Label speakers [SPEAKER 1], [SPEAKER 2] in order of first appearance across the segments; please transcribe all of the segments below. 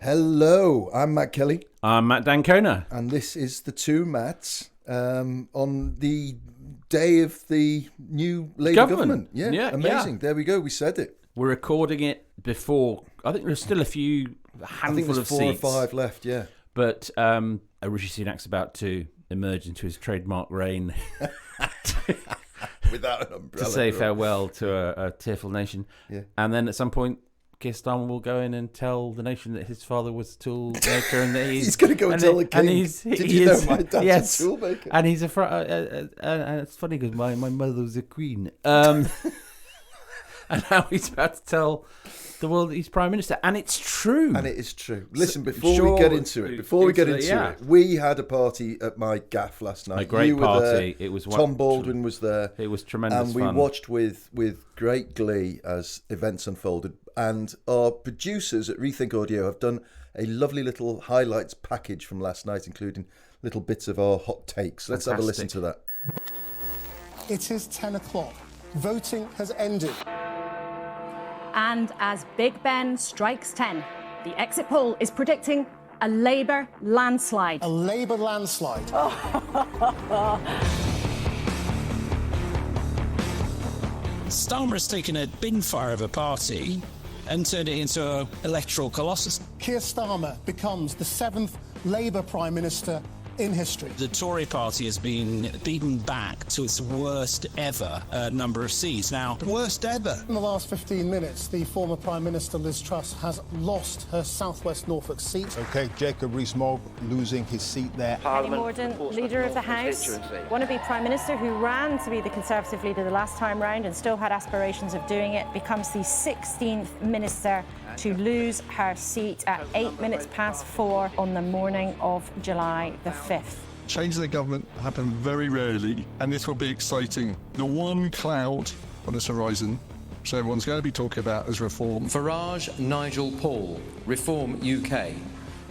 [SPEAKER 1] Hello, I'm Matt Kelly.
[SPEAKER 2] I'm Matt Dancona.
[SPEAKER 1] And this is the two Matts on the day of the new Labour government. Yeah, amazing. Yeah. There we go, we said it.
[SPEAKER 2] We're recording it before, I think there's still handful of
[SPEAKER 1] 4
[SPEAKER 2] seats.
[SPEAKER 1] or 5 left, yeah.
[SPEAKER 2] But Rishi Sunak's about to emerge into his trademark reign.
[SPEAKER 1] Without an umbrella.
[SPEAKER 2] To say farewell to a tearful nation.
[SPEAKER 1] Yeah.
[SPEAKER 2] And then at some point, Keir Starmer will go in and tell the nation that his father was a tool maker and that he's
[SPEAKER 1] going to go and tell the king. Did you know my dad's a tool maker?
[SPEAKER 2] And he's and it's funny because my mother was a queen. And now he's about to tell the world that he's Prime Minister. And it's true.
[SPEAKER 1] And it is true. Listen, before we get into it, we had a party at my gaff last night.
[SPEAKER 2] A great party.
[SPEAKER 1] It was Tom Baldwin was there.
[SPEAKER 2] It was tremendous
[SPEAKER 1] fun. And we watched with great glee as events unfolded. And our producers at Rethink Audio have done a lovely little highlights package from last night, including little bits of our hot takes. Let's have a listen to that.
[SPEAKER 3] It is 10 o'clock. Voting has ended.
[SPEAKER 4] And as Big Ben strikes 10, the exit poll is predicting a Labour landslide.
[SPEAKER 3] A Labour landslide.
[SPEAKER 5] Starmer's taken a bin fire of a party and turned it into an electoral colossus.
[SPEAKER 3] Keir Starmer becomes the 7th Labour Prime Minister in history.
[SPEAKER 5] The Tory party has been beaten back to its worst ever number of seats. Now, worst ever.
[SPEAKER 3] In the last 15 minutes, the former Prime Minister Liz Truss has lost her South West Norfolk seat.
[SPEAKER 6] OK, Jacob Rees-Mogg losing his seat there.
[SPEAKER 4] Penny Mordaunt, Leader of the House, wannabe Prime Minister who ran to be the Conservative leader the last time round and still had aspirations of doing it, becomes the 16th Minister to lose her seat at 8 minutes past 4 on the morning of July the 5th.
[SPEAKER 7] Change in the government happen very rarely, and this will be exciting. The one cloud on this horizon, so everyone's going to be talking about as reform.
[SPEAKER 8] Farage, Nigel Paul, Reform UK,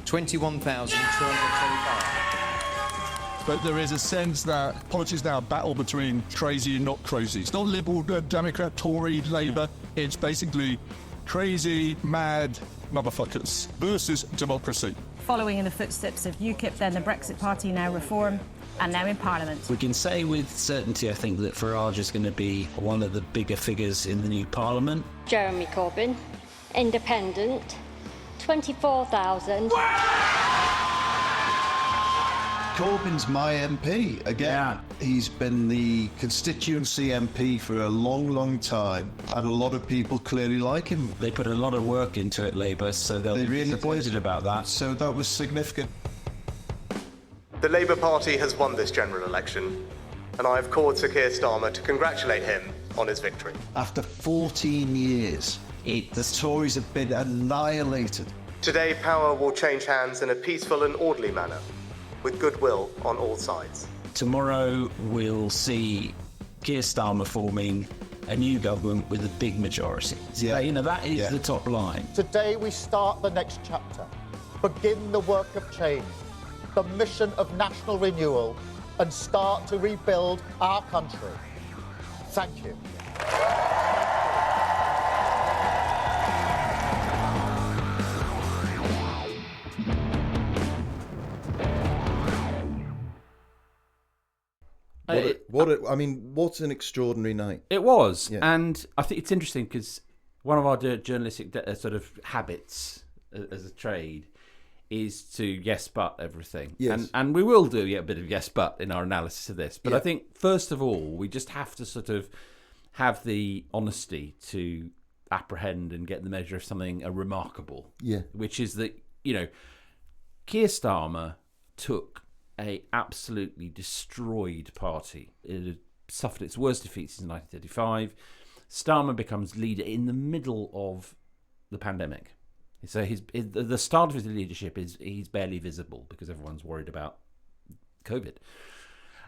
[SPEAKER 8] 21,225.
[SPEAKER 7] But there is a sense that politics now a battle between crazy and not crazy. It's not Liberal, Democrat, Tory, Labour. It's basically crazy, mad motherfuckers versus democracy.
[SPEAKER 4] Following in the footsteps of UKIP, then the Brexit Party, now Reform, and now in Parliament.
[SPEAKER 5] We can say with certainty, I think, that Farage is going to be one of the bigger figures in the new Parliament.
[SPEAKER 9] Jeremy Corbyn, Independent, 24,000.
[SPEAKER 6] Corbyn's my MP again. Yeah. He's been the constituency MP for a long, long time, and a lot of people clearly like him.
[SPEAKER 5] They put a lot of work into it, Labour, so they'll be really disappointed about that.
[SPEAKER 6] So that was significant.
[SPEAKER 10] The Labour Party has won this general election, and I have called Sir Keir Starmer to congratulate him on his victory.
[SPEAKER 6] After 14 years, the Tories have been annihilated.
[SPEAKER 10] Today, power will change hands in a peaceful and orderly manner, with goodwill on all sides.
[SPEAKER 5] Tomorrow we'll see Keir Starmer forming a new government with a big majority. Yeah. That is the top line.
[SPEAKER 11] Today we start the next chapter, begin the work of change, the mission of national renewal, and start to rebuild our country. Thank you.
[SPEAKER 1] What an extraordinary night.
[SPEAKER 2] It was. Yeah. And I think it's interesting because one of our journalistic sort of habits as a trade is to yes but everything.
[SPEAKER 1] Yes.
[SPEAKER 2] And we will do a bit of yes but in our analysis of this. But I think, first of all, we just have to sort of have the honesty to apprehend and get the measure of something remarkable.
[SPEAKER 1] Yeah.
[SPEAKER 2] Which is that, Keir Starmer took a absolutely destroyed party. It had suffered its worst defeats since 1935. Starmer becomes leader in the middle of the pandemic. So the start of his leadership is he's barely visible because everyone's worried about COVID.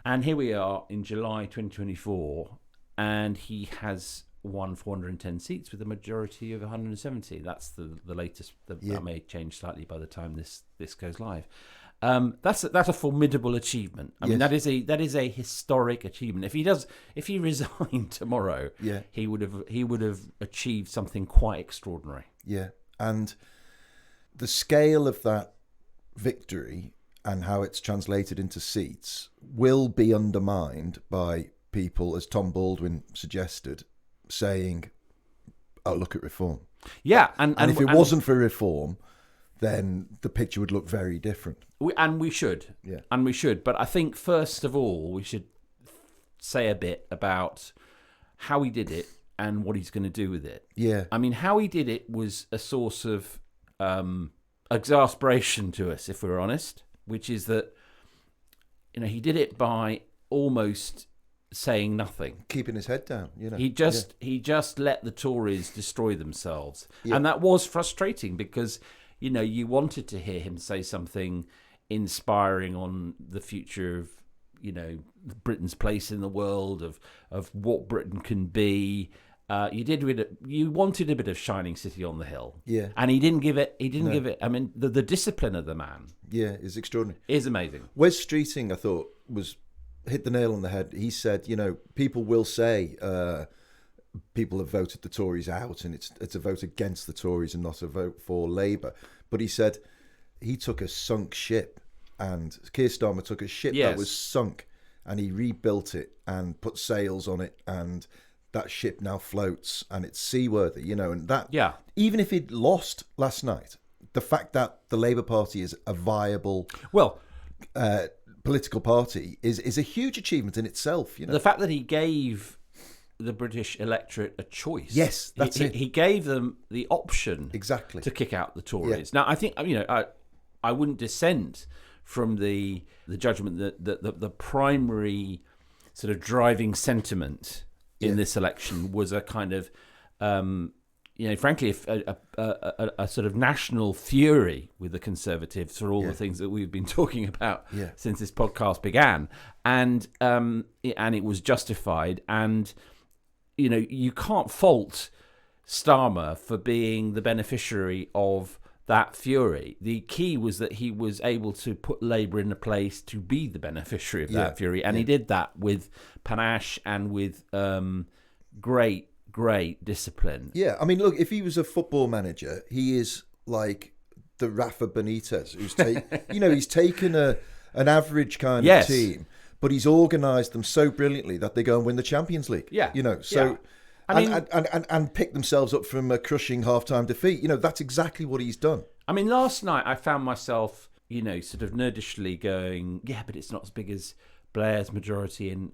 [SPEAKER 2] And here we are in July 2024, and he has won 410 seats with a majority of 170. That's the latest. That may change slightly by the time this goes live. That's a formidable achievement. I mean, that is a historic achievement. If he resigned tomorrow, he would have achieved something quite extraordinary.
[SPEAKER 1] Yeah, and the scale of that victory and how it's translated into seats will be undermined by people, as Tom Baldwin suggested, saying, "Oh, look at reform."
[SPEAKER 2] Yeah,
[SPEAKER 1] and if it wasn't for reform, then the picture would look very different.
[SPEAKER 2] We should.
[SPEAKER 1] Yeah.
[SPEAKER 2] And we should. But I think, first of all, we should say a bit about how he did it and what he's going to do with it.
[SPEAKER 1] Yeah.
[SPEAKER 2] I mean, how he did it was a source of exasperation to us, if we're honest, which is that, he did it by almost saying nothing,
[SPEAKER 1] keeping his head down.
[SPEAKER 2] He just let the Tories destroy themselves.
[SPEAKER 1] Yeah.
[SPEAKER 2] And that was frustrating because, you wanted to hear him say something inspiring on the future of, Britain's place in the world, of what Britain can be. You wanted a bit of Shining City on the Hill.
[SPEAKER 1] Yeah.
[SPEAKER 2] And he didn't give it. I mean, the discipline of the man.
[SPEAKER 1] Yeah, is extraordinary.
[SPEAKER 2] Is amazing.
[SPEAKER 1] Wes Streeting, I thought, hit the nail on the head. He said, people will say people have voted the Tories out and it's a vote against the Tories and not a vote for Labour. But he said he took a sunk ship, and Keir Starmer took a ship that was sunk, and he rebuilt it and put sails on it, and that ship now floats and it's seaworthy, and that, even if he'd lost last night, the fact that the Labour Party is a viable political party is a huge achievement in itself.
[SPEAKER 2] The fact that he gave the British electorate a choice.
[SPEAKER 1] Yes, that's it.
[SPEAKER 2] He gave them the option
[SPEAKER 1] exactly
[SPEAKER 2] to kick out the Tories. Yeah. Now, I think, I wouldn't dissent from the judgment that the primary sort of driving sentiment in this election was a kind of, frankly, a sort of national fury with the Conservatives for all the things that we've been talking about since this podcast began, and it was justified. And you can't fault Starmer for being the beneficiary of that fury. The key was that he was able to put Labour in a place to be the beneficiary of that fury, and he did that with panache and with great discipline.
[SPEAKER 1] Yeah, I mean, look, if he was a football manager, he is like the Rafa Benitez, who's he's taken an average kind of team, but he's organised them so brilliantly that they go and win the Champions League.
[SPEAKER 2] Yeah,
[SPEAKER 1] and pick themselves up from a crushing half-time defeat. That's exactly what he's done.
[SPEAKER 2] I mean, last night I found myself, sort of nerdishly going, yeah, but it's not as big as Blair's majority in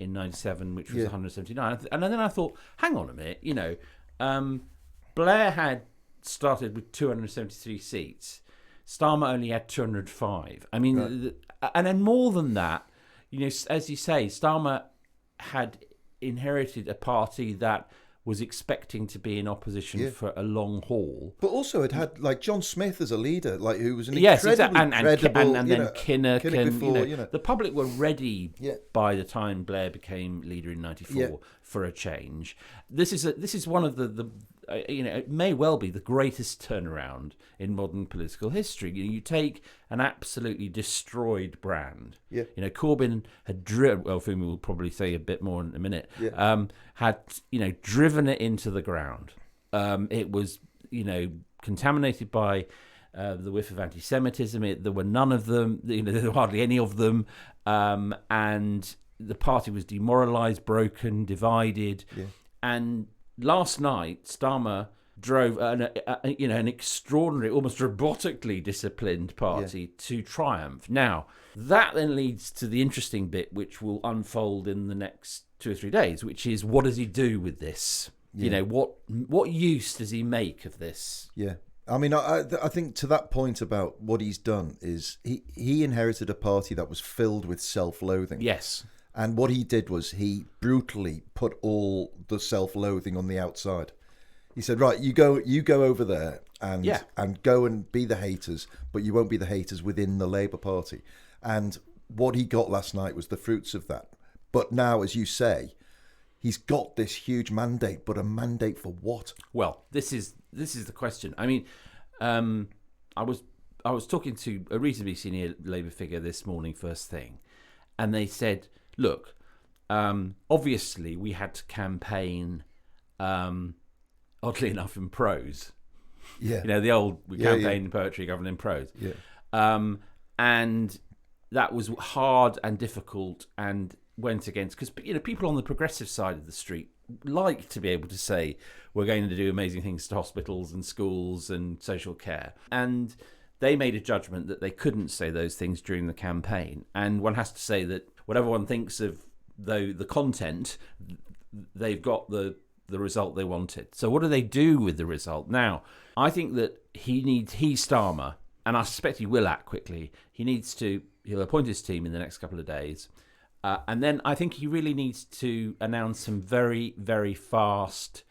[SPEAKER 2] 97, which was 179. And then I thought, hang on a minute, Blair had started with 273 seats. Starmer only had 205. I mean, and then more than that, as you say, Starmer had inherited a party that was expecting to be in opposition for a long haul,
[SPEAKER 1] but also it had like John Smith as a leader, like who was an incredibly credible,
[SPEAKER 2] and then Kinnock
[SPEAKER 1] before,
[SPEAKER 2] the public were ready by the time Blair became leader in '94 for a change. This is one of the it may well be the greatest turnaround in modern political history. You take an absolutely destroyed brand. Corbyn had driven, well, Fumi will probably say a bit more in a minute, had driven it into the ground. It was contaminated by the whiff of anti-Semitism. There were none of them. There were hardly any of them, and the party was demoralised, broken, divided, and last night, Starmer drove an extraordinary, almost robotically disciplined party to triumph. Now, that then leads to the interesting bit, which will unfold in the next 2 or 3 days, which is, what does he do with this? What use does he make of this?
[SPEAKER 1] Yeah. I mean, I think to that point about what he's done is he inherited a party that was filled with self-loathing.
[SPEAKER 2] Yes.
[SPEAKER 1] And what he did was he brutally put all the self-loathing on the outside. He said, right, you go over there and go and be the haters, but you won't be the haters within the Labour Party. And what he got last night was the fruits of that. But now, as you say, he's got this huge mandate, but a mandate for what?
[SPEAKER 2] Well, this is the question. I mean, I was talking to a reasonably senior Labour figure this morning, first thing, and they said, look, obviously we had to campaign, oddly enough, in prose.
[SPEAKER 1] Yeah.
[SPEAKER 2] The old campaign in poetry, govern in prose.
[SPEAKER 1] Yeah.
[SPEAKER 2] And that was hard and difficult and went against, because people on the progressive side of the street like to be able to say we're going to do amazing things to hospitals and schools and social care, and they made a judgment that they couldn't say those things during the campaign. And one has to say that whatever one thinks of the content, they've got the result they wanted. So what do they do with the result? Now, I think that he's Starmer, and I suspect he will act quickly. He'll appoint his team in the next couple of days. And then I think he really needs to announce some very, very fast,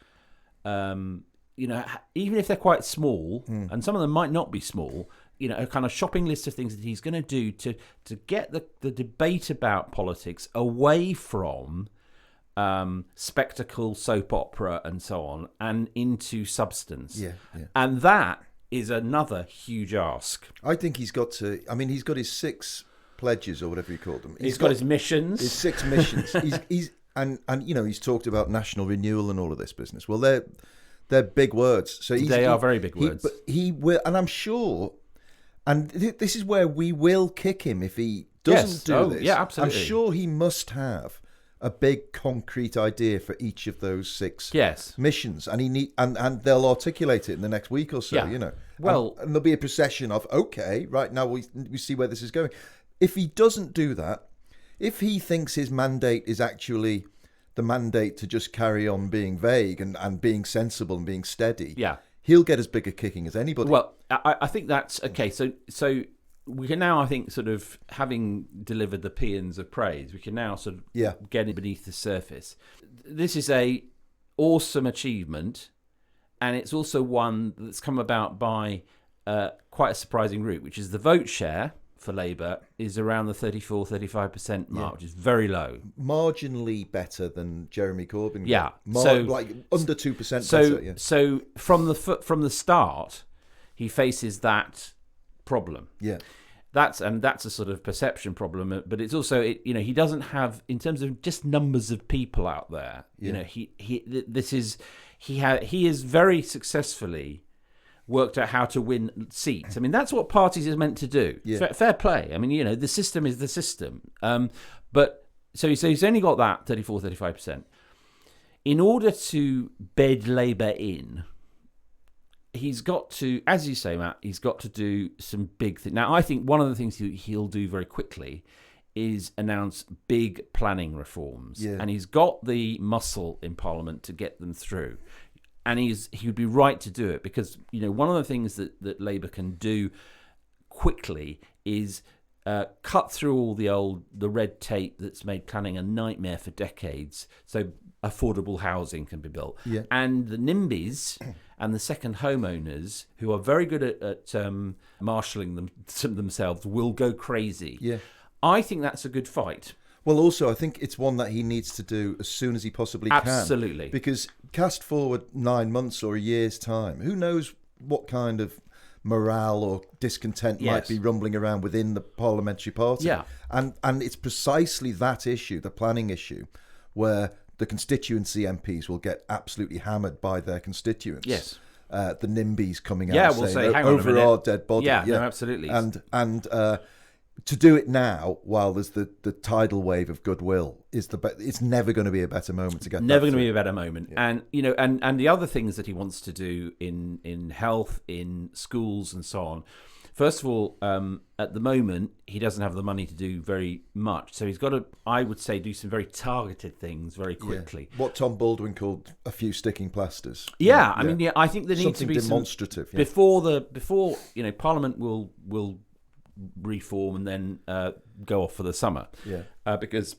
[SPEAKER 2] even if they're quite small, and some of them might not be small, a kind of shopping list of things that he's going to do to get the debate about politics away from spectacle, soap opera, and so on, and into substance.
[SPEAKER 1] Yeah.
[SPEAKER 2] And that is another huge ask.
[SPEAKER 1] I think he's got to. I mean, he's got his 6 pledges or whatever he called them.
[SPEAKER 2] He's got his missions.
[SPEAKER 1] His 6 missions. he's he's talked about national renewal and all of this business. Well, they're big words. So
[SPEAKER 2] they are very big words.
[SPEAKER 1] But he will, and I'm sure. And this is where we will kick him if he doesn't do this.
[SPEAKER 2] Yeah, absolutely.
[SPEAKER 1] I'm sure he must have a big concrete idea for each of those 6 missions, and and they'll articulate it in the next week or so.
[SPEAKER 2] Yeah. Well,
[SPEAKER 1] and there'll be a procession of right now we see where this is going. If he doesn't do that, if he thinks his mandate is actually the mandate to just carry on being vague and being sensible and being steady, he'll get as big a kicking as anybody.
[SPEAKER 2] Well, I think that's okay. So we can now, I think, sort of having delivered the paeans of praise, we can now sort of get it beneath the surface. This is a awesome achievement, and it's also one that's come about by quite a surprising route, which is the vote share for Labour is around the 34-35% mark, which is very low.
[SPEAKER 1] Marginally better than Jeremy Corbyn.
[SPEAKER 2] Yeah.
[SPEAKER 1] Like under 2% better. Yeah.
[SPEAKER 2] So from the start, he faces that problem.
[SPEAKER 1] Yeah.
[SPEAKER 2] That's a sort of perception problem, but it's also he doesn't have, in terms of just numbers of people out there.
[SPEAKER 1] Yeah.
[SPEAKER 2] He has very successly worked out how to win seats. I mean, that's what parties is meant to do.
[SPEAKER 1] Yeah.
[SPEAKER 2] Fair play. I mean, the system is the system. But so he's only got that 34-35%. In order to bed Labour in, he's got to, as you say, Matt, he's got to do some big things. Now, I think one of the things he'll do very quickly is announce big planning reforms.
[SPEAKER 1] Yeah.
[SPEAKER 2] And he's got the muscle in Parliament to get them through. And he would be right to do it, because one of the things that Labour can do quickly is cut through all the red tape that's made planning a nightmare for decades, so affordable housing can be built.
[SPEAKER 1] Yeah.
[SPEAKER 2] And the NIMBYs and the second homeowners, who are very good at marshalling themselves, will go crazy.
[SPEAKER 1] Yeah.
[SPEAKER 2] I think that's a good fight.
[SPEAKER 1] Well, also, I think it's one that he needs to do as soon as he possibly can.
[SPEAKER 2] Absolutely.
[SPEAKER 1] Because cast forward 9 months or a year's time, who knows what kind of morale or discontent might be rumbling around within the parliamentary party.
[SPEAKER 2] Yeah.
[SPEAKER 1] And it's precisely that issue, the planning issue, where the constituency MPs will get absolutely hammered by their constituents.
[SPEAKER 2] Yes.
[SPEAKER 1] The NIMBYs coming out and
[SPEAKER 2] we'll
[SPEAKER 1] saying,
[SPEAKER 2] hang on a
[SPEAKER 1] over
[SPEAKER 2] minute.
[SPEAKER 1] our dead body.
[SPEAKER 2] Yeah, no, absolutely.
[SPEAKER 1] And to do it now, while there's the tidal wave of goodwill, it's never going to be a better moment to get.
[SPEAKER 2] Never going to be a better moment. Yeah. And the other things that he wants to do in health, in schools, and so on. First of all, at the moment, he doesn't have the money to do very much, so he's got to, I would say, do some very targeted things very quickly.
[SPEAKER 1] Yeah. What Tom Baldwin called a few sticking plasters.
[SPEAKER 2] Yeah, I mean, I think there needs to be
[SPEAKER 1] demonstrative.
[SPEAKER 2] Before Parliament will reform and then go off for the summer.
[SPEAKER 1] Yeah.
[SPEAKER 2] Because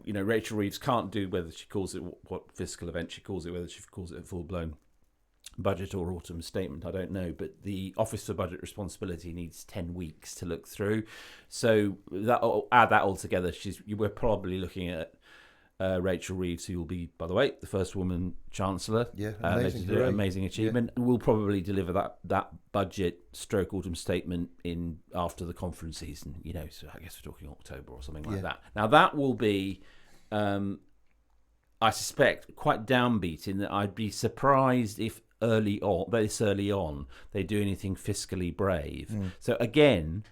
[SPEAKER 2] Rachel Reeves can't do, whether she calls it what fiscal event she calls it, whether she calls it a full-blown budget or autumn statement, I don't know. But the Office for Budget Responsibility needs 10 weeks to look through. So add that all together, we're probably looking at Rachel Reeves, who will be, by the way, the first woman Chancellor.
[SPEAKER 1] Yeah,
[SPEAKER 2] amazing achievement. Yeah. We'll probably deliver that budget stroke autumn statement in after the conference season, so I guess we're talking October or something like that. Now that will be, I suspect, quite downbeat, in that I'd be surprised if early on, they do anything fiscally brave. So again,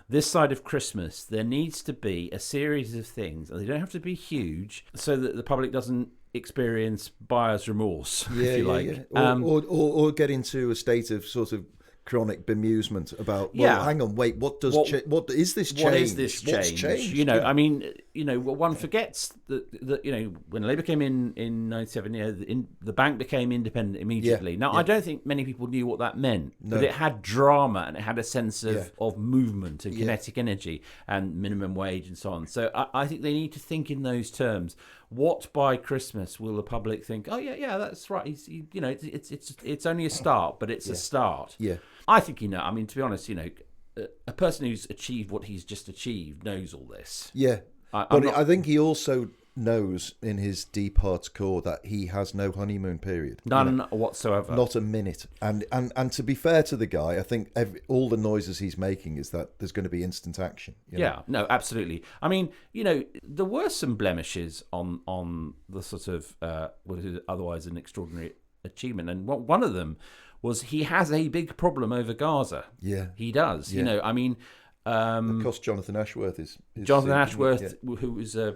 [SPEAKER 2] this side of Christmas, there needs to be a series of things, and they don't have to be huge, so that the public doesn't experience buyer's remorse, if you like.
[SPEAKER 1] Or get into a state of sort of chronic bemusement about, hang on, wait, what is this change?
[SPEAKER 2] What is this change?
[SPEAKER 1] What's changed?
[SPEAKER 2] You know, I mean, one forgets that when Labour came in 97, the bank became independent immediately. Now, I don't think many people knew what that meant, but it had drama and it had a sense of movement and kinetic energy and minimum wage and so on. So I think they need to think in those terms. What by Christmas will the public think? Oh yeah, that's right. It's only a start, but it's a start.
[SPEAKER 1] Yeah.
[SPEAKER 2] I think, I mean, to be honest, a person who's achieved what he's just achieved knows all this.
[SPEAKER 1] Yeah. I think he also knows in his deep heart's core that he has no honeymoon period.
[SPEAKER 2] None whatsoever.
[SPEAKER 1] Not a minute. And to be fair to the guy, I think all the noises he's making is that there's going to be instant action.
[SPEAKER 2] Yeah, no, absolutely. I mean, there were some blemishes on the sort of what is otherwise an extraordinary achievement. And one of them was he has a big problem over Gaza.
[SPEAKER 1] Yeah.
[SPEAKER 2] He does.
[SPEAKER 1] Yeah.
[SPEAKER 2] I mean...
[SPEAKER 1] it cost Jonathan Ashworth
[SPEAKER 2] Jonathan Ashworth, who was a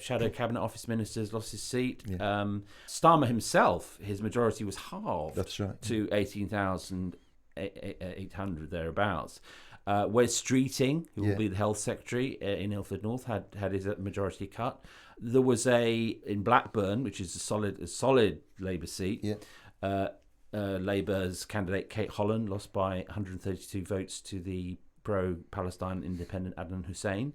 [SPEAKER 2] shadow cabinet office minister, has lost his seat. Yeah. Starmer himself, his majority was halved.
[SPEAKER 1] That's right.
[SPEAKER 2] To 18,800 thereabouts. Wes Streeting, who will be the health secretary in Ilford North, had his majority cut. There was in Blackburn, which is a solid Labour seat.
[SPEAKER 1] Yeah.
[SPEAKER 2] Labour's candidate Kate Holland lost by 132 votes to the pro-Palestine independent Adnan Hussein.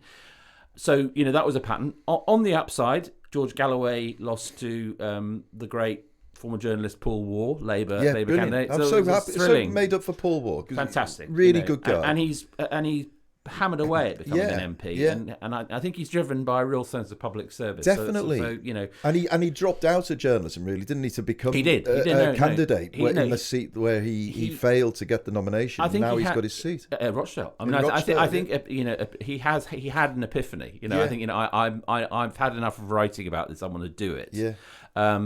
[SPEAKER 2] So, that was a pattern. On the upside, George Galloway lost to the great former journalist Paul Waugh, Labour candidate.
[SPEAKER 1] I'm so happy. So made up for Paul Waugh.
[SPEAKER 2] Fantastic.
[SPEAKER 1] Really good guy.
[SPEAKER 2] And he hammered away at becoming an MP.
[SPEAKER 1] Yeah.
[SPEAKER 2] And I think he's driven by a real sense of public service.
[SPEAKER 1] Definitely.
[SPEAKER 2] So,
[SPEAKER 1] And he dropped out of journalism, really, didn't he, to become
[SPEAKER 2] a
[SPEAKER 1] candidate in the seat where he failed to get the nomination. I think now he's got his seat.
[SPEAKER 2] Rochdale. I mean, I think he had an epiphany. I think I've had enough of writing about this. I want to do it.
[SPEAKER 1] Yeah.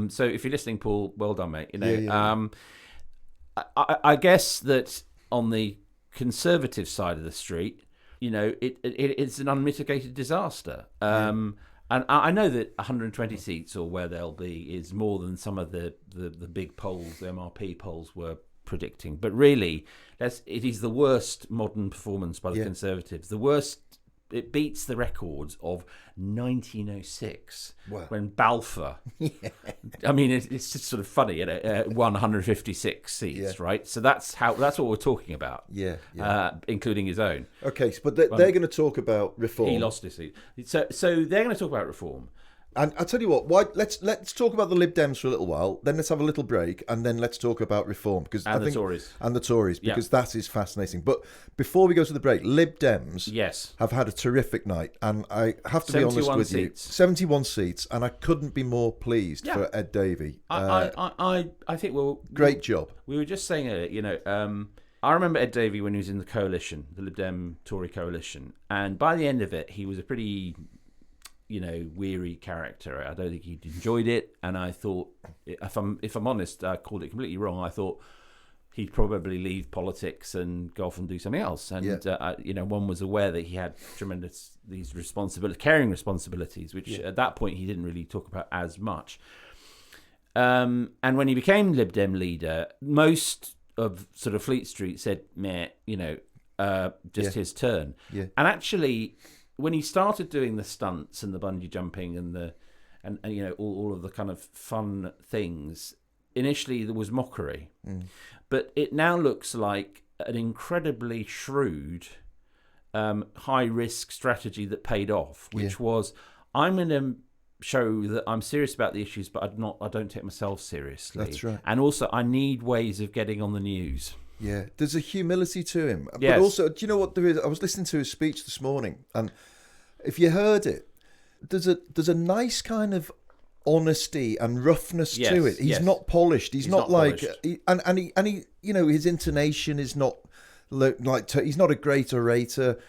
[SPEAKER 2] So if you're listening, Paul, well done, mate. I guess that on the Conservative side of the street, it's an unmitigated disaster. And I know that 120 seats, or where they'll be, is more than some of the big polls, the MRP polls, were predicting. But really, it is the worst modern performance by the Conservatives. The worst. It beats the records of 1906 when Balfour. I mean, it's just sort of funny. Won 156 seats, right? So that's what we're talking about. Including his own.
[SPEAKER 1] Okay, but they're going to talk about reform.
[SPEAKER 2] He lost his seat, so they're going to talk about reform.
[SPEAKER 1] And I'll tell you what. Let's talk about the Lib Dems for a little while. Then let's have a little break, and then let's talk about reform
[SPEAKER 2] The Tories,
[SPEAKER 1] because that is fascinating. But before we go to the break, Lib Dems
[SPEAKER 2] have
[SPEAKER 1] had a terrific night, and I have to be honest with you, 71 seats, and I couldn't be more pleased for Ed Davey.
[SPEAKER 2] I think
[SPEAKER 1] great job.
[SPEAKER 2] We were just saying earlier, I remember Ed Davey when he was in the coalition, the Lib Dem Tory coalition, and by the end of it, he was a pretty weary character. I don't think he'd enjoyed it, and I thought, if I'm honest, I called it completely wrong. I thought he'd probably leave politics and go off and do something else. And one was aware that he had these caring responsibilities, which at that point he didn't really talk about as much. And when he became Lib Dem leader, most of sort of Fleet Street said, "Meh, his turn."
[SPEAKER 1] Yeah.
[SPEAKER 2] And actually, when he started doing the stunts and the bungee jumping and all of the kind of fun things, initially there was mockery, but it now looks like an incredibly shrewd, high risk strategy that paid off, which was, I'm going to show that I'm serious about the issues, but I don't take myself seriously.
[SPEAKER 1] That's right.
[SPEAKER 2] And also, I need ways of getting on the news.
[SPEAKER 1] Yeah, there's a humility to him.
[SPEAKER 2] Yes.
[SPEAKER 1] But also, do you know what there is? I was listening to his speech this morning, and if you heard it, there's a nice kind of honesty and roughness to it. He's not polished. He's not like
[SPEAKER 2] polished.
[SPEAKER 1] He his intonation is not like he's not a great orator.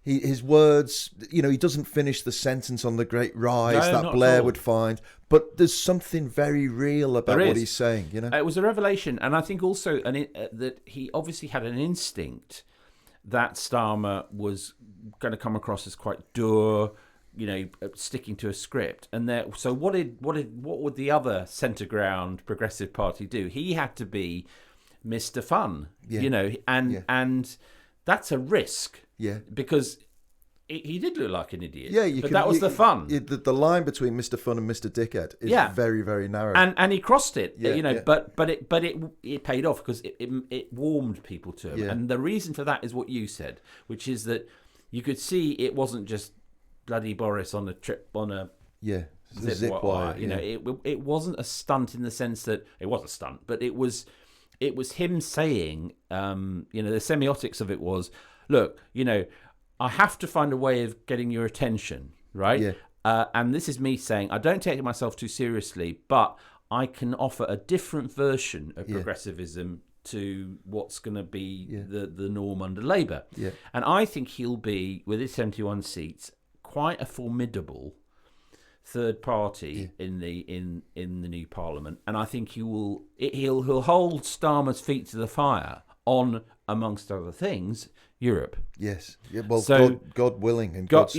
[SPEAKER 1] his words, he doesn't finish the sentence on the great rise
[SPEAKER 2] No,
[SPEAKER 1] that
[SPEAKER 2] not
[SPEAKER 1] Blair
[SPEAKER 2] at all.
[SPEAKER 1] would find. But there's something very real about what he's saying,
[SPEAKER 2] It was a revelation. And I think also that he obviously had an instinct that Starmer was going to come across as quite dour, sticking to a script. And so what would the other centre ground Progressive Party do? He had to be Mr. Fun, and that's a risk.
[SPEAKER 1] Yeah,
[SPEAKER 2] because he did look like an idiot.
[SPEAKER 1] Yeah,
[SPEAKER 2] that was the fun.
[SPEAKER 1] The line between Mr. Fun and Mr. Dickhead is very, very narrow.
[SPEAKER 2] And he crossed it, but it paid off because it warmed people to him.
[SPEAKER 1] Yeah.
[SPEAKER 2] And the reason for that is what you said, which is that you could see it wasn't just bloody Boris on a trip on a zip wire. It wasn't a stunt in the sense that it was a stunt, but it was him saying, the semiotics of it was, look, I have to find a way of getting your attention, right?
[SPEAKER 1] Yeah.
[SPEAKER 2] And this is me saying, I don't take myself too seriously, but I can offer a different version of progressivism to what's going to be the norm under Labour.
[SPEAKER 1] Yeah.
[SPEAKER 2] And I think he'll be, with his 71 seats, quite a formidable third party in the new Parliament. And I think he'll hold Starmer's feet to the fire on, amongst other things, Europe.
[SPEAKER 1] Yes. Yeah. Well,
[SPEAKER 2] so,
[SPEAKER 1] God willing, and
[SPEAKER 2] God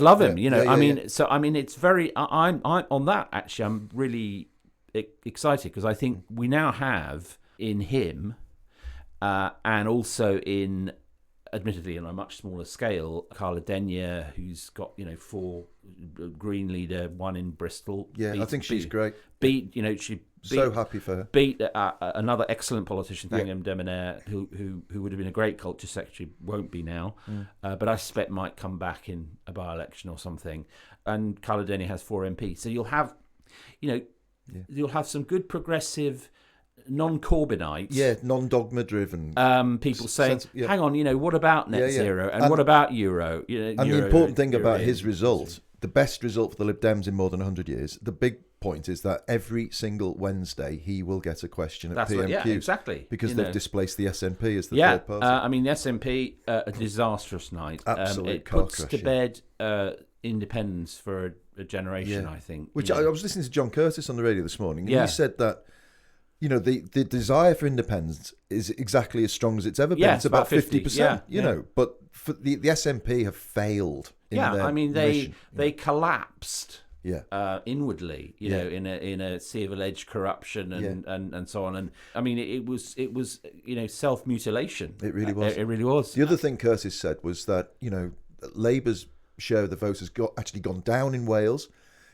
[SPEAKER 2] love him.
[SPEAKER 1] Yeah.
[SPEAKER 2] I mean, it's very. I'm on that. Actually, I'm really excited because I think we now have in him, and also in, admittedly on a much smaller scale, Carla Denyer, who's got 4 Green leader, 1 in Bristol.
[SPEAKER 1] Yeah, I think she's great.
[SPEAKER 2] So
[SPEAKER 1] happy for her.
[SPEAKER 2] Beat another excellent politician, Thangam Demonair, who would have been a great culture secretary, won't be now, but I suspect might come back in a by-election or something. And Carla Denny has 4 MPs, so you'll have, you'll have some good progressive, non-Corbynites,
[SPEAKER 1] non-dogma driven
[SPEAKER 2] people saying, hang on, what about net zero and what about euro?
[SPEAKER 1] And the important thing about his result, the best result for the Lib Dems in more than 100 years, the big point is that every single Wednesday he will get a question at PMQ.
[SPEAKER 2] Exactly.
[SPEAKER 1] Because they've displaced the SNP as the third party.
[SPEAKER 2] I mean, the SNP, a disastrous night.
[SPEAKER 1] Absolute
[SPEAKER 2] it puts to bed independence for a generation, I think.
[SPEAKER 1] Which I was listening to John Curtis on the radio this morning, and he said that the desire for independence is exactly as strong as it's ever been.
[SPEAKER 2] Yeah,
[SPEAKER 1] it's about 50%, but for the SNP have failed in their mission.
[SPEAKER 2] They collapsed inwardly, in a sea of alleged corruption and so on. And I mean, it was self-mutilation.
[SPEAKER 1] It really was.
[SPEAKER 2] It really was.
[SPEAKER 1] The other thing Curtis said was that Labour's share of the vote has actually gone down in Wales.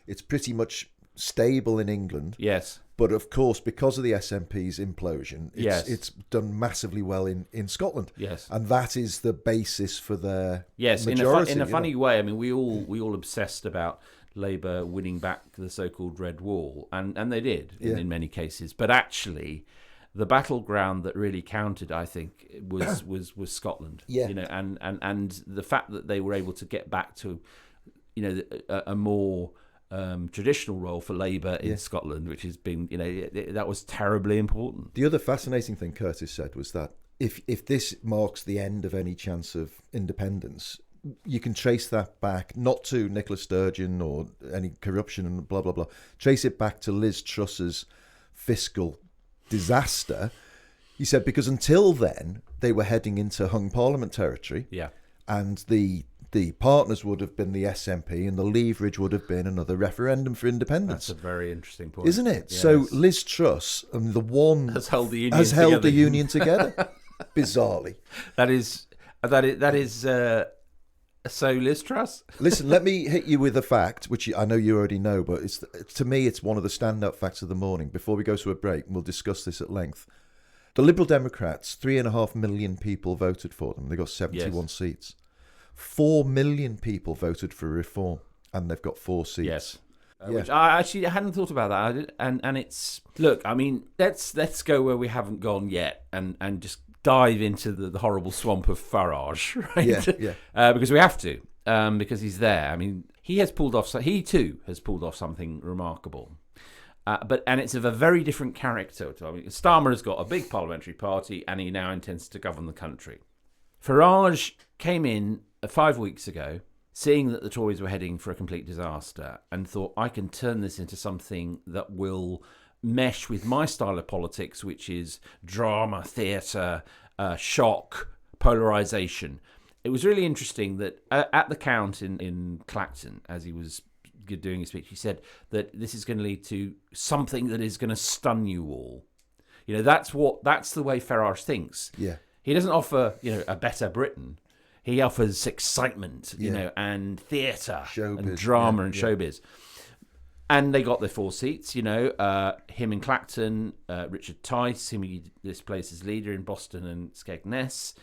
[SPEAKER 1] It's pretty much stable in England.
[SPEAKER 2] Yes.
[SPEAKER 1] But of course, because of the SNP's implosion, it's done massively well in Scotland.
[SPEAKER 2] Yes.
[SPEAKER 1] And that is the basis for their majority.
[SPEAKER 2] In a funny way. I mean, we all obsessed about Labour winning back the so-called Red Wall, and they did in many cases. But actually, the battleground that really counted, I think, was Scotland.
[SPEAKER 1] Yeah.
[SPEAKER 2] And the fact that they were able to get back to, a more traditional role for Labour in Scotland, which has been, that was terribly important.
[SPEAKER 1] The other fascinating thing Curtis said was that if this marks the end of any chance of independence, you can trace that back, not to Nicola Sturgeon or any corruption and blah, blah, blah. Trace it back to Liz Truss's fiscal disaster. He said, because until then, they were heading into hung parliament territory.
[SPEAKER 2] Yeah.
[SPEAKER 1] And the partners would have been the SNP, and the leverage would have been another referendum for independence.
[SPEAKER 2] That's a very interesting point.
[SPEAKER 1] Isn't it?
[SPEAKER 2] Yes.
[SPEAKER 1] So Liz Truss, the one...
[SPEAKER 2] has held the
[SPEAKER 1] union together. Bizarrely.
[SPEAKER 2] That is so Liz Truss.
[SPEAKER 1] Listen, let me hit you with a fact, which I know you already know, but to me it's one of the standout facts of the morning. Before we go to a break, and we'll discuss this at length. The Liberal Democrats, 3.5 million people voted for them. They got 71 seats. 4 million people voted for reform, and they've got 4 seats.
[SPEAKER 2] Yes. Which I hadn't thought about that. And it's, look, I mean, let's go where we haven't gone yet, and just dive into the horrible swamp of Farage, right?
[SPEAKER 1] Yeah.
[SPEAKER 2] Because we have to, because he's there. I mean, he too has pulled off something remarkable. And it's of a very different character. I mean, Starmer has got a big parliamentary party, and he now intends to govern the country. Farage came in 5 weeks ago, seeing that the Tories were heading for a complete disaster, and thought, I can turn this into something that will mesh with my style of politics, which is drama, theatre, shock, polarisation. It was really interesting that at the count in Clacton, as he was doing his speech, he said that this is going to lead to something that is going to stun you all. That's the way Farage thinks.
[SPEAKER 1] Yeah.
[SPEAKER 2] He doesn't offer, a better Britain. He offers excitement, and theatre and drama and showbiz. And they got their 4 seats, him in Clacton, Richard Tice, whom he displaced as leader in Boston and Skegness,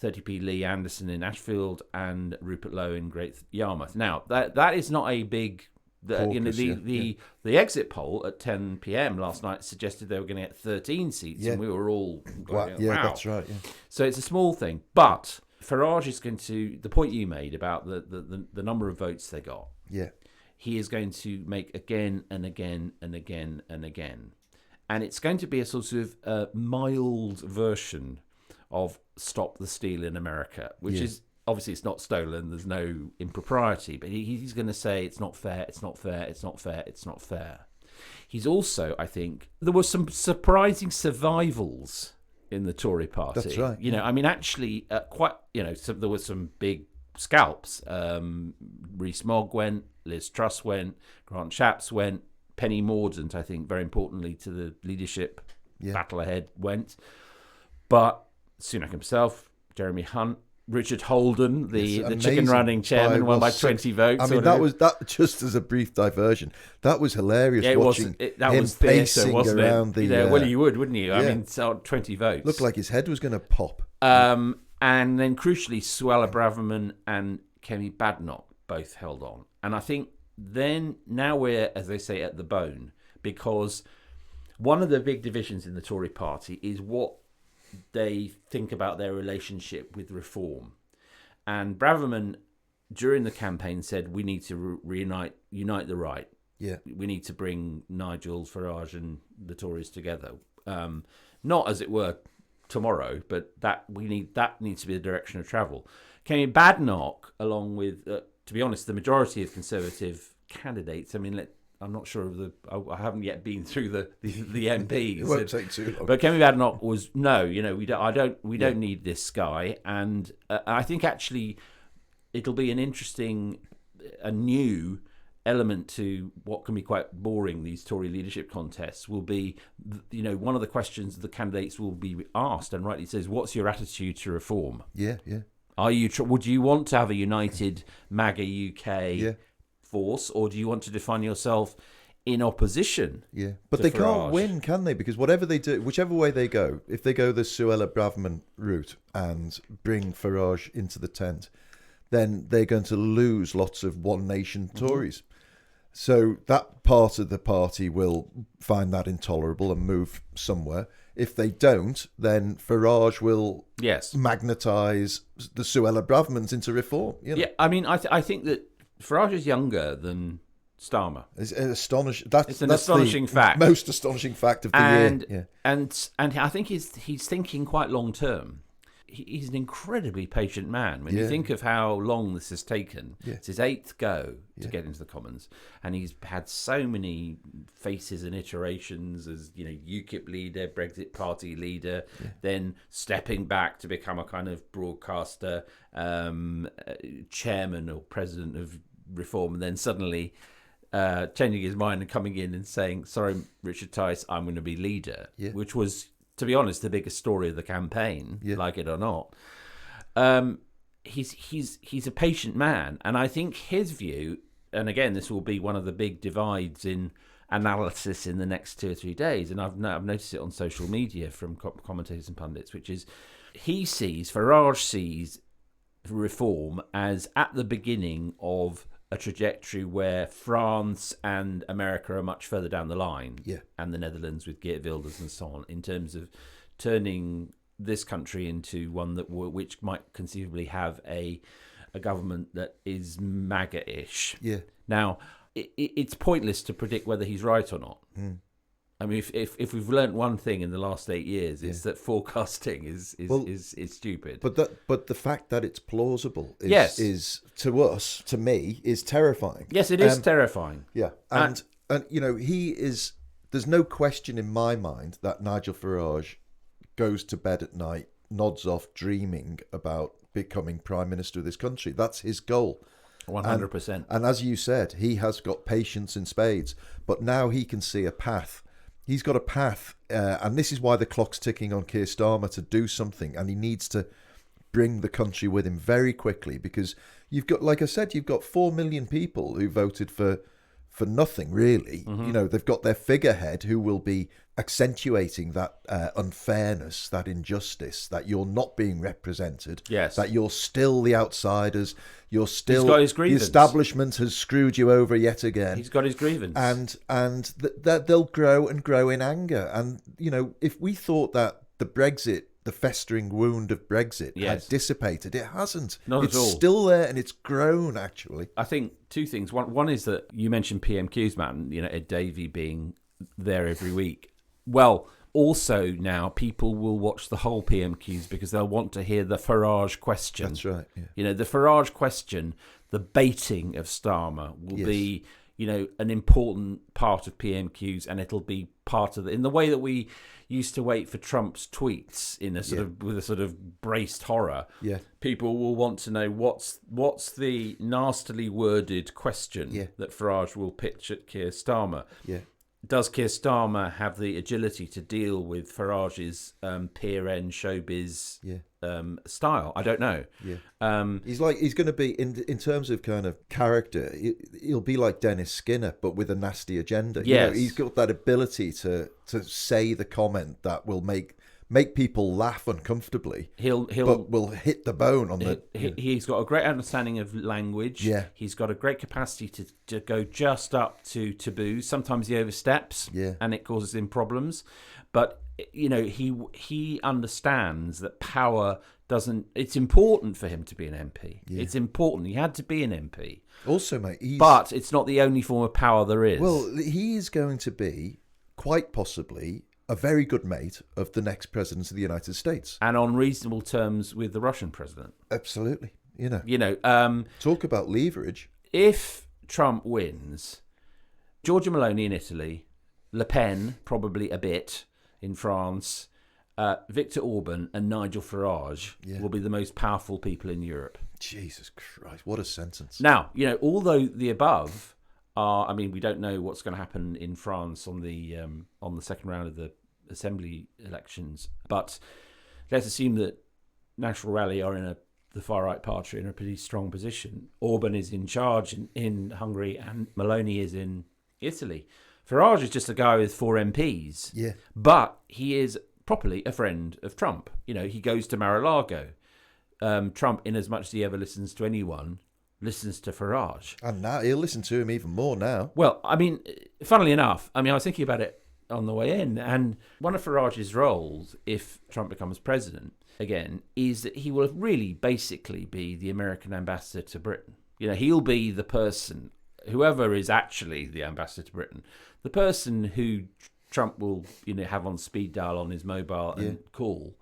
[SPEAKER 2] 30p Lee Anderson in Ashfield, and Rupert Lowe in Great Yarmouth. Now, that is not a big... The exit poll at 10 p.m. last night suggested they were going to get 13 seats, and we were all going, wow.
[SPEAKER 1] That's right. Yeah.
[SPEAKER 2] So it's a small thing. But Farage is going to... The point you made about the number of votes they got...
[SPEAKER 1] Yeah.
[SPEAKER 2] He is going to make again and again and again and again. And it's going to be a sort of mild version of Stop the Steal in America, which is, obviously it's not stolen, there's no impropriety, but he's going to say it's not fair, it's not fair, it's not fair, it's not fair. He's also, I think, there were some surprising survivals in the Tory party.
[SPEAKER 1] That's right.
[SPEAKER 2] Actually, there were some big scalps. Rees-Mogg went, Liz Truss went, Grant Shapps went, Penny Mordaunt, I think, very importantly to the leadership battle ahead, went. But Sunak himself, Jeremy Hunt, Richard Holden, the chicken running chairman, won by 20 votes.
[SPEAKER 1] That was just as a brief diversion. That was hilarious.
[SPEAKER 2] Yeah,
[SPEAKER 1] watching him
[SPEAKER 2] was
[SPEAKER 1] pacing
[SPEAKER 2] wasn't
[SPEAKER 1] around
[SPEAKER 2] it?
[SPEAKER 1] the.
[SPEAKER 2] Well, you would, wouldn't you? I mean, 20 votes.
[SPEAKER 1] Looked like his head was going to pop.
[SPEAKER 2] And then, crucially, Suella Braverman and Kemi Badenoch both held on. And I think now we're, as they say, at the bone, because one of the big divisions in the Tory party is what they think about their relationship with reform. And Braverman, during the campaign, said we need to unite the right.
[SPEAKER 1] Yeah,
[SPEAKER 2] we need to bring Nigel Farage and the Tories together. Not as it were tomorrow, but that needs to be the direction of travel. Kemi Badenoch, along with, to be honest, the majority of Conservative candidates. I mean, I'm not sure of I haven't yet been through the MPs.
[SPEAKER 1] It won't take too long.
[SPEAKER 2] But Kemi Badenoch was we don't need this guy, and I think actually it'll be a new element to what can be quite boring. These Tory leadership contests will be, one of the questions the candidates will be asked, and rightly says, "What's your attitude to reform?"
[SPEAKER 1] Yeah.
[SPEAKER 2] Would you want to have a united MAGA UK force, or do you want to define yourself in opposition?
[SPEAKER 1] Yeah, but they can't win, can they? Because whatever they do, whichever way they go, if they go the Suella Braverman route and bring Farage into the tent, then they're going to lose lots of One Nation Tories. So that part of the party will find that intolerable and move somewhere. If they don't, then Farage will magnetise the Suella Bravermans into reform.
[SPEAKER 2] Yeah, I mean, I think that Farage is younger than Starmer.
[SPEAKER 1] It's astonishing. That's
[SPEAKER 2] an astonishing fact.
[SPEAKER 1] Most astonishing fact of the year. Yeah.
[SPEAKER 2] And I think he's thinking quite long term. He's an incredibly patient man. When you think of how long this has taken, it's his 8th go to get into the Commons, and he's had so many faces and iterations as UKIP leader, Brexit Party leader, then stepping back to become a kind of broadcaster, chairman or president of Reform, and then suddenly changing his mind and coming in and saying, "Sorry, Richard Tice, I'm going to be leader," which was, to be honest, the biggest story of the campaign, like it or not. He's a patient man, and I think his view, and again, this will be one of the big divides in analysis in the next 2 or 3 days, and I've noticed it on social media from commentators and pundits, which is Farage sees reform as at the beginning of a trajectory where France and America are much further down the line, and the Netherlands with Geert Wilders and so on, in terms of turning this country into one which might conceivably have a government that is MAGA-ish.
[SPEAKER 1] Yeah.
[SPEAKER 2] Now, it's pointless to predict whether he's right or not. I mean, if we've learnt one thing in the last 8 years, it's that forecasting is stupid.
[SPEAKER 1] But the fact that it's plausible is to us, to me, is terrifying.
[SPEAKER 2] Yes, it is terrifying.
[SPEAKER 1] Yeah, and there's no question in my mind that Nigel Farage goes to bed at night, nods off, dreaming about becoming Prime Minister of this country. That's his goal.
[SPEAKER 2] 100%.
[SPEAKER 1] And as you said, he has got patience in spades, but now he can see a path. He's got a path, and this is why the clock's ticking on Keir Starmer to do something, and he needs to bring the country with him very quickly, because you've got, like I said, you've got 4 million people who voted for nothing, really.
[SPEAKER 2] Mm-hmm.
[SPEAKER 1] They've got their figurehead who will be accentuating that unfairness, that injustice, that you're not being represented, that you're still the outsiders, you're still...
[SPEAKER 2] He's got his grievance.
[SPEAKER 1] The establishment has screwed you over yet again.
[SPEAKER 2] He's got his grievance.
[SPEAKER 1] And that they'll grow and grow in anger. And, if we thought that the festering wound of Brexit had dissipated, it hasn't.
[SPEAKER 2] Not
[SPEAKER 1] it's
[SPEAKER 2] at all.
[SPEAKER 1] It's still there, and it's grown, actually.
[SPEAKER 2] I think two things. One is that you mentioned PMQs, man, Ed Davey being there every week. Well, also now people will watch the whole PMQs because they'll want to hear the Farage question.
[SPEAKER 1] That's right. Yeah.
[SPEAKER 2] The Farage question, the baiting of Starmer will be, an important part of PMQs, and it'll be part of in the way that we used to wait for Trump's tweets in a with a sort of braced horror.
[SPEAKER 1] Yeah.
[SPEAKER 2] People will want to know what's the nastily worded question that Farage will pitch at Keir Starmer.
[SPEAKER 1] Yeah.
[SPEAKER 2] Does Keir Starmer have the agility to deal with Farage's peer end showbiz style? I don't know.
[SPEAKER 1] Yeah. He's going to be in terms of kind of character. He'll be like Dennis Skinner, but with a nasty agenda.
[SPEAKER 2] Yes.
[SPEAKER 1] He's got that ability to say the comment that will make people laugh uncomfortably. But will hit the bone on the.
[SPEAKER 2] He's got a great understanding of language.
[SPEAKER 1] Yeah.
[SPEAKER 2] He's got a great capacity to go just up to taboos. Sometimes he oversteps.
[SPEAKER 1] Yeah.
[SPEAKER 2] And it causes him problems. But he understands that power doesn't. It's important for him to be an MP.
[SPEAKER 1] Yeah.
[SPEAKER 2] It's important. He had to be an MP.
[SPEAKER 1] Also, mate,
[SPEAKER 2] but it's not the only form of power there is.
[SPEAKER 1] Well, he is going to be quite possibly a very good mate of the next president of the United States,
[SPEAKER 2] and on reasonable terms with the Russian president.
[SPEAKER 1] Absolutely,
[SPEAKER 2] talk
[SPEAKER 1] about leverage.
[SPEAKER 2] If Trump wins, Giorgia Meloni in Italy, Le Pen probably a bit in France, Viktor Orban and Nigel Farage will be the most powerful people in Europe.
[SPEAKER 1] Jesus Christ, what a sentence!
[SPEAKER 2] Now, although the above are, we don't know what's going to happen in France on the second round of the assembly elections, but let's assume that National Rally are the far right party in a pretty strong position. Orban is in charge in Hungary, and Meloni is in Italy. Farage is just a guy with 4 MPs, but he is properly a friend of Trump. He goes to Mar-a-Lago. Trump, in as much as he ever listens to anyone, listens to Farage.
[SPEAKER 1] And now he'll listen to him even more now.
[SPEAKER 2] Well, funnily enough, I was thinking about it on the way in, and one of Farage's roles, if Trump becomes president again, is that he will really basically be the American ambassador to Britain. He'll be the person, whoever is actually the ambassador to Britain, the person who Trump will, have on speed dial on his mobile and call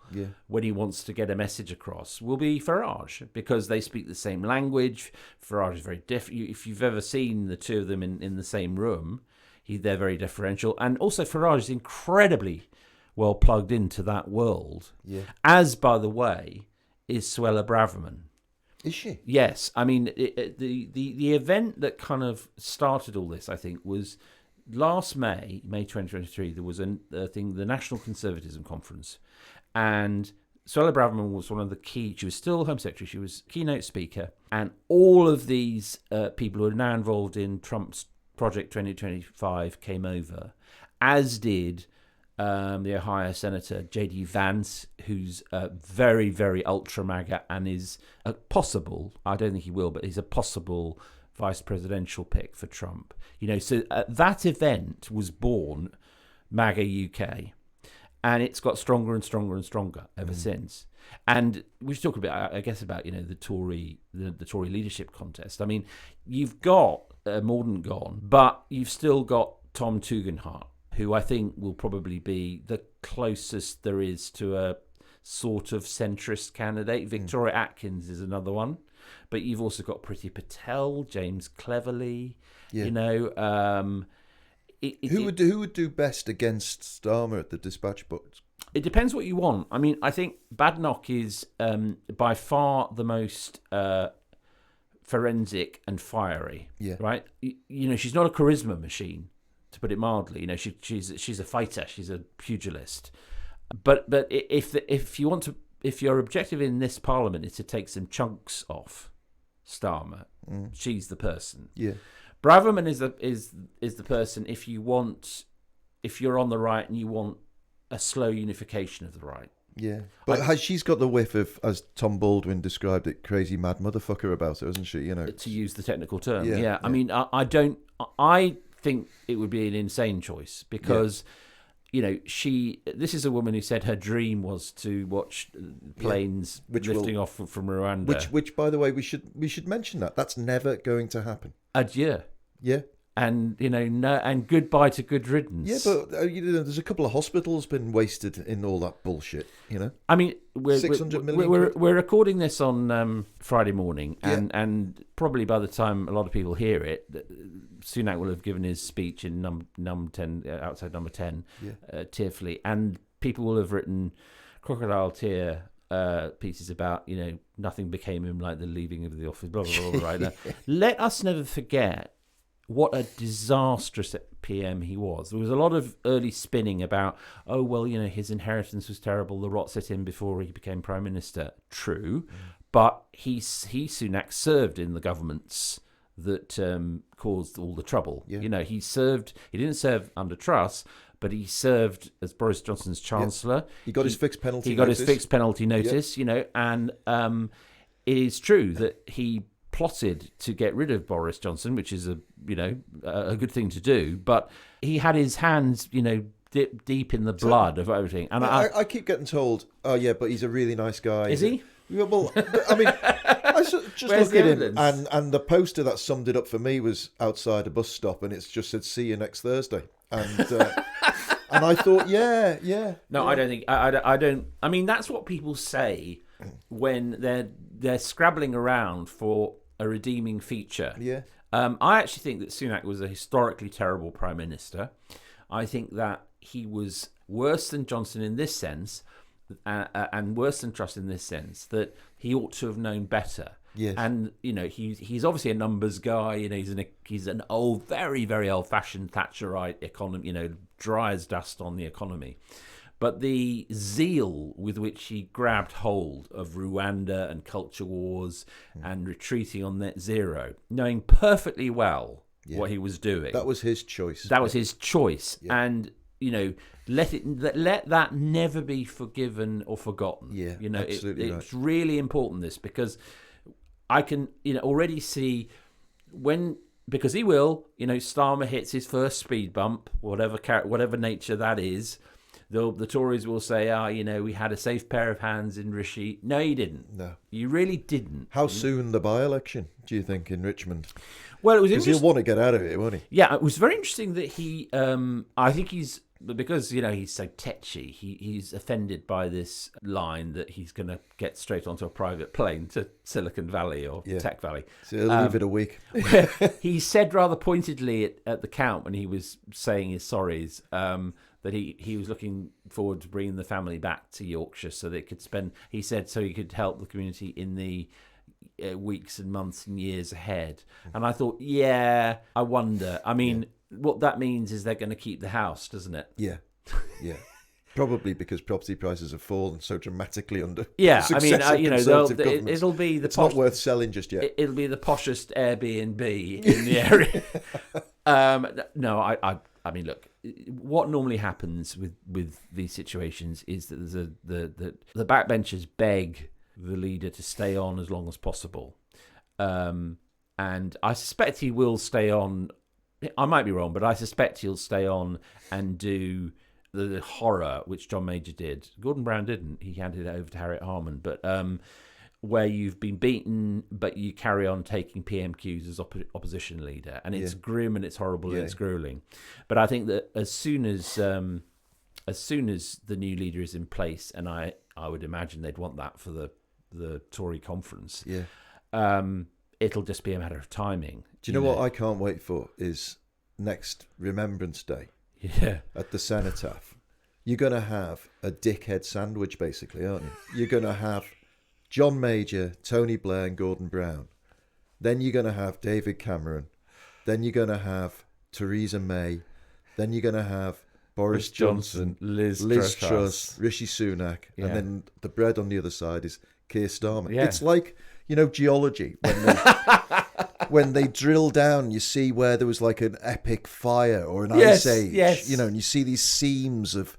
[SPEAKER 2] when he wants to get a message across will be Farage, because they speak the same language. Farage is very different. If you've ever seen the two of them in the same room, they're very differential. And also Farage is incredibly well plugged into that world. Yeah. As, by the way, is Suella Braverman.
[SPEAKER 1] Is she?
[SPEAKER 2] Yes. The event that kind of started all this, I think, was last May 2023, there was a thing, the National Conservatism Conference, and Suella Braverman was one of the key. She was still Home Secretary. She was keynote speaker, and all of these people who are now involved in Trump's Project 2025 came over, as did the Ohio Senator J.D. Vance, who's very, very ultra MAGA and is a possible, I don't think he will, but he's a possible vice presidential pick for Trump. So that event was born MAGA UK, and it's got stronger and stronger and stronger ever since. And we've talked a bit, I guess, about the Tory leadership contest. You've got Mordaunt gone, but you've still got Tom Tugendhat, who I think will probably be the closest there is to a sort of centrist candidate. Victoria Atkins is another one. But you've also got Priti Patel, James Cleverly, you know.
[SPEAKER 1] Who would do best against Starmer at the Dispatch books?
[SPEAKER 2] It depends what you want. I mean, I think Badenoch is by far the most forensic and fiery. Yeah. Right. You know, she's not a charisma machine, to put it mildly. You know, she's a fighter. She's a pugilist. But if you want to, if your objective in this parliament is to take some chunks off Starmer, she's the person. Yeah. Braverman is the person if you're on the right and you want a slow unification of the right.
[SPEAKER 1] Yeah, but she's got the whiff of, as Tom Baldwin described it, crazy mad motherfucker about her, hasn't she? You know,
[SPEAKER 2] to use the technical term. Yeah. I mean, I think it would be an insane choice because, you know, this is a woman who said her dream was to watch planes lifting off from Rwanda.
[SPEAKER 1] Which, by the way, we should mention that's never going to happen.
[SPEAKER 2] Adieu.
[SPEAKER 1] Yeah.
[SPEAKER 2] And, you know, and goodbye to good riddance.
[SPEAKER 1] Yeah, but you know, there's a couple of hospitals been wasted in all that bullshit, you know?
[SPEAKER 2] I mean,
[SPEAKER 1] 600 million.
[SPEAKER 2] We're recording this on Friday morning, and probably by the time a lot of people hear it, Sunak will have given his speech in num 10, outside number 10, tearfully, and people will have written crocodile tear pieces about, you know, nothing became him like the leaving of the office, blah, blah, blah, right? Now, let us never forget what a disastrous PM he was. There was a lot of early spinning about, oh, well, you know, his inheritance was terrible. The rot set in before he became Prime Minister. True. But Sunak served in the governments that caused all the trouble. Yeah. You know, he didn't serve under Truss, but he served as Boris Johnson's Chancellor.
[SPEAKER 1] Yeah. He got his fixed penalty notice.
[SPEAKER 2] He got his fixed penalty notice, you know, and it is true that he plotted to get rid of Boris Johnson, which is a good thing to do, but he had his hands, you know, deep in the blood of everything. And
[SPEAKER 1] I keep getting told, oh yeah, but he's a really nice guy.
[SPEAKER 2] Is he?
[SPEAKER 1] Well, I mean, I just look at him, and the poster that summed it up for me was outside a bus stop, and it's just said, "See you next Thursday," and and I thought, yeah.
[SPEAKER 2] No, I don't think I don't. I mean, that's what people say when they're scrabbling around for a redeeming feature.
[SPEAKER 1] Yeah.
[SPEAKER 2] I actually think that Sunak was a historically terrible Prime Minister. I think that he was worse than Johnson in this sense, and worse than Truss in this sense, that he ought to have known better.
[SPEAKER 1] Yes.
[SPEAKER 2] And, you know, he's obviously a numbers guy. You know, he's an old, very, very old-fashioned Thatcherite economy, you know, dry as dust on the economy. But the zeal with which he grabbed hold of Rwanda and culture wars and retreating on net zero, knowing perfectly well what he was doing.
[SPEAKER 1] That was his choice.
[SPEAKER 2] That was his choice. Yeah. And, you know, let that never be forgiven or forgotten.
[SPEAKER 1] Yeah,
[SPEAKER 2] you know,
[SPEAKER 1] absolutely
[SPEAKER 2] it's really important, this, because I can, you know, already see because he will, you know, Starmer hits his first speed bump, whatever nature that is. The Tories will say, you know, we had a safe pair of hands in Rishi. No, you didn't.
[SPEAKER 1] No.
[SPEAKER 2] You really didn't.
[SPEAKER 1] How soon the by-election, do you think, in Richmond?
[SPEAKER 2] Well, it was
[SPEAKER 1] interesting. Because he'll want to get out of it, won't he?
[SPEAKER 2] Yeah, it was very interesting that he, I think because, you know, he's so tetchy, he's offended by this line that he's going to get straight onto a private plane to Silicon Valley or Tech Valley.
[SPEAKER 1] So he'll leave it a week.
[SPEAKER 2] He said rather pointedly at the count when he was saying his sorries, that he was looking forward to bringing the family back to Yorkshire so they could he said, so he could help the community in the weeks and months and years ahead. And I thought, I wonder. I mean, what that means is they're going to keep the house, doesn't it?
[SPEAKER 1] Yeah. Probably because property prices have fallen so dramatically under.
[SPEAKER 2] Yeah, I mean, you know, it'll be the.
[SPEAKER 1] It's not worth selling just yet.
[SPEAKER 2] It'll be the poshest Airbnb in the area. No, I mean, look. What normally happens with these situations is that there's the backbenchers beg the leader to stay on as long as possible, and I suspect he will stay on. I might be wrong, but I suspect he'll stay on and do the horror which John Major did. Gordon Brown didn't. He handed it over to Harriet Harman, but where you've been beaten, but you carry on taking PMQs as opposition leader, and it's grim and it's horrible and it's grueling. But I think that as soon as the new leader is in place, and I would imagine they'd want that for the Tory conference. It'll just be a matter of timing.
[SPEAKER 1] Do you know what I can't wait for is next Remembrance Day. At the Cenotaph. You're going to have a dickhead sandwich, basically, aren't you? You're going to have John Major, Tony Blair and Gordon Brown. Then you're going to have David Cameron. Then you're going to have Theresa May. Then you're going to have Boris Johnson, Liz Truss, Rishi Sunak. And then the bread on the other side is Keir Starmer. It's like, geology. When they drill down, you see where there was like an epic fire or an ice age. And you see these seams of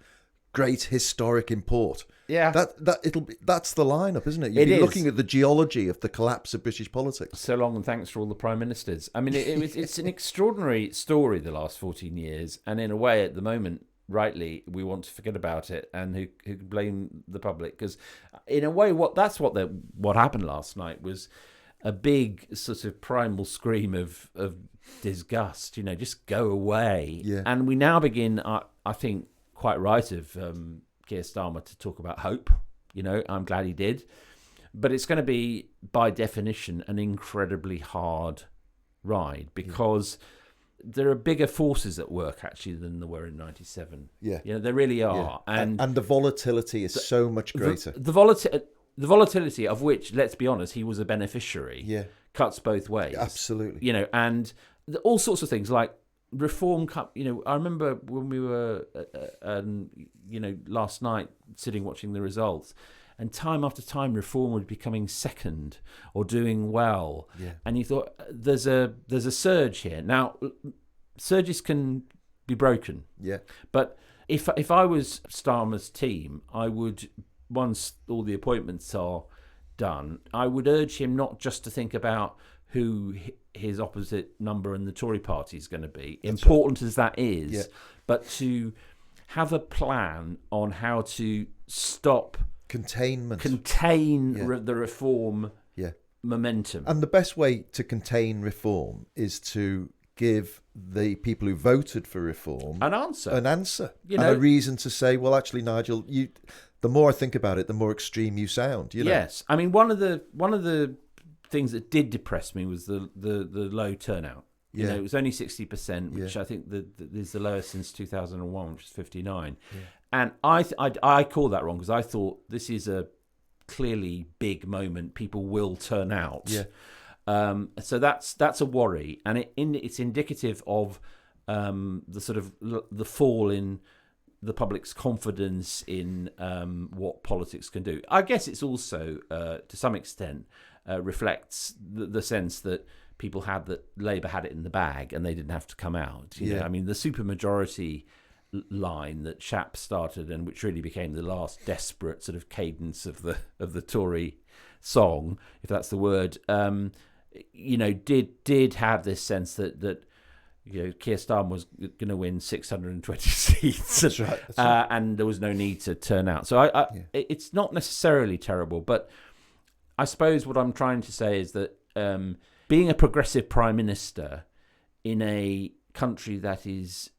[SPEAKER 1] great historic import. That's the lineup, isn't it? You'll be looking at the geology of the collapse of British politics.
[SPEAKER 2] So long, and thanks for all the prime ministers. I mean, it's an extraordinary story the last 14 years, and in a way, at the moment, rightly, we want to forget about it and who blame the public, because in a way, what happened last night was a big sort of primal scream of disgust. Just go away. And we now begin, I think, quite right of Keir Starmer to talk about hope. I'm glad he did. But it's going to be, by definition, an incredibly hard ride, because there are bigger forces at work, actually, than there were in 97. There really are. And
[SPEAKER 1] the volatility is so much greater.
[SPEAKER 2] The volatility of which, let's be honest, he was a beneficiary, cuts both ways.
[SPEAKER 1] Absolutely.
[SPEAKER 2] And all sorts of things like Reform Cup. I remember when we were, last night sitting watching the results, and time after time, Reform would be coming second or doing well. And you thought, there's a surge here. Now, surges can be broken. But if I was Starmer's team, I would, once all the appointments are done, I would urge him not just to think about who his opposite number in the Tory party is going to be, important as that is, but to have a plan on how to contain the Reform momentum.
[SPEAKER 1] And the best way to contain Reform is to give the people who voted for Reform
[SPEAKER 2] an answer,
[SPEAKER 1] and a reason to say, well, actually, Nigel, the more I think about it, the more extreme you sound.
[SPEAKER 2] Yes, I mean, one of the things that did depress me was the low turnout. It was only 60%, which I think is the lowest since 2001, which is 59. And I call that wrong, because I thought this is a clearly big moment. People will turn out. So that's a worry, and it's indicative of the sort of the fall in the public's confidence in what politics can do. I guess it's also, to some extent, reflects the sense that people had that Labour had it in the bag and they didn't have to come out. I mean, the supermajority line that Shap started, and which really became the last desperate sort of cadence of the Tory song, if that's the word, did have this sense that Keir Starmer was going to win 620 seats. That's right. And there was no need to turn out. So it's not necessarily terrible, but I suppose what I'm trying to say is that being a progressive prime minister in a country that is,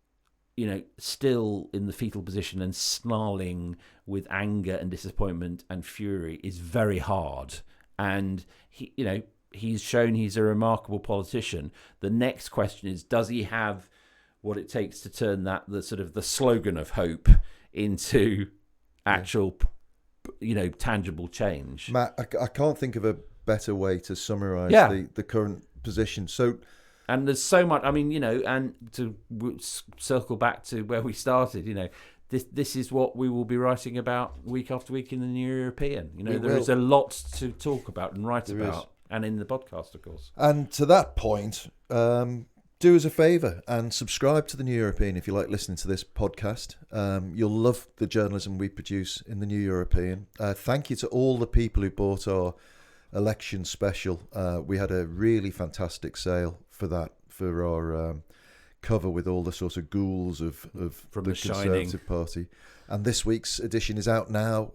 [SPEAKER 2] still in the fetal position and snarling with anger and disappointment and fury is very hard. And he's shown he's a remarkable politician. The next question is, does he have what it takes to turn the slogan of hope into actual, tangible change?
[SPEAKER 1] Matt, I can't think of a better way to summarise the current position.
[SPEAKER 2] And there's so much, and to circle back to where we started, this is what we will be writing about week after week in the New European. There is a lot to talk about and write about. And in the podcast, of course. And
[SPEAKER 1] to that point, do us a favour and subscribe to the New European if you like listening to this podcast. You'll love the journalism we produce in the New European. Thank you to all the people who bought our election special. We had a really fantastic sale for that, for our cover with all the sort of ghouls of
[SPEAKER 2] From
[SPEAKER 1] the
[SPEAKER 2] The Shining.
[SPEAKER 1] Conservative Party. And this week's edition is out now.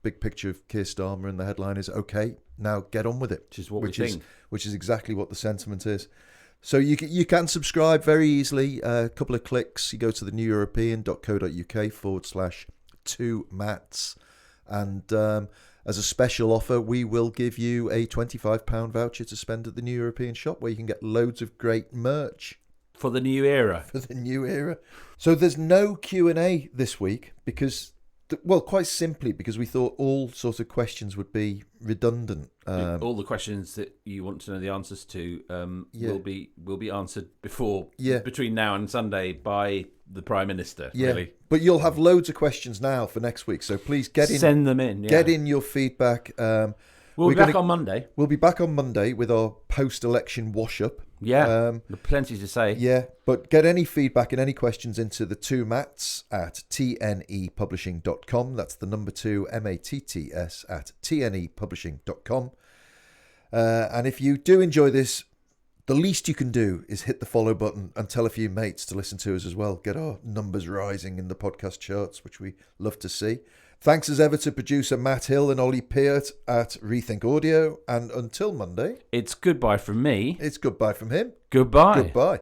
[SPEAKER 1] Big picture of Keir Starmer, and the headline is "Okay, now get on with it,"
[SPEAKER 2] which is what we think.
[SPEAKER 1] Which is exactly what the sentiment is. So you can subscribe very easily. A couple of clicks. You go to theneweuropean.co.uk/2mats, and as a special offer, we will give you a £25 voucher to spend at the New European shop, where you can get loads of great merch.
[SPEAKER 2] For the new era.
[SPEAKER 1] For the new era. So there's no Q&A this week because, well, quite simply because we thought all sorts of questions would be redundant.
[SPEAKER 2] All the questions that you want to know the answers to will be answered between now and Sunday by the Prime Minister.
[SPEAKER 1] Yeah,
[SPEAKER 2] really.
[SPEAKER 1] But you'll have loads of questions now for next week, so please
[SPEAKER 2] send them in. Yeah.
[SPEAKER 1] Get in your feedback.
[SPEAKER 2] We'll be back on Monday.
[SPEAKER 1] We'll be back on Monday with our post-election wash-up.
[SPEAKER 2] Yeah, plenty to say.
[SPEAKER 1] Yeah, but get any feedback and any questions into the 2mats at tnepublishing.com. That's the number 2, MATTS, at tnepublishing.com. And if you do enjoy this, the least you can do is hit the follow button and tell a few mates to listen to us as well. Get our numbers rising in the podcast charts, which we love to see. Thanks as ever to producer Matt Hill and Ollie Peart at Rethink Audio. And until Monday,
[SPEAKER 2] it's goodbye from me.
[SPEAKER 1] It's goodbye from him.
[SPEAKER 2] Goodbye.
[SPEAKER 1] Goodbye.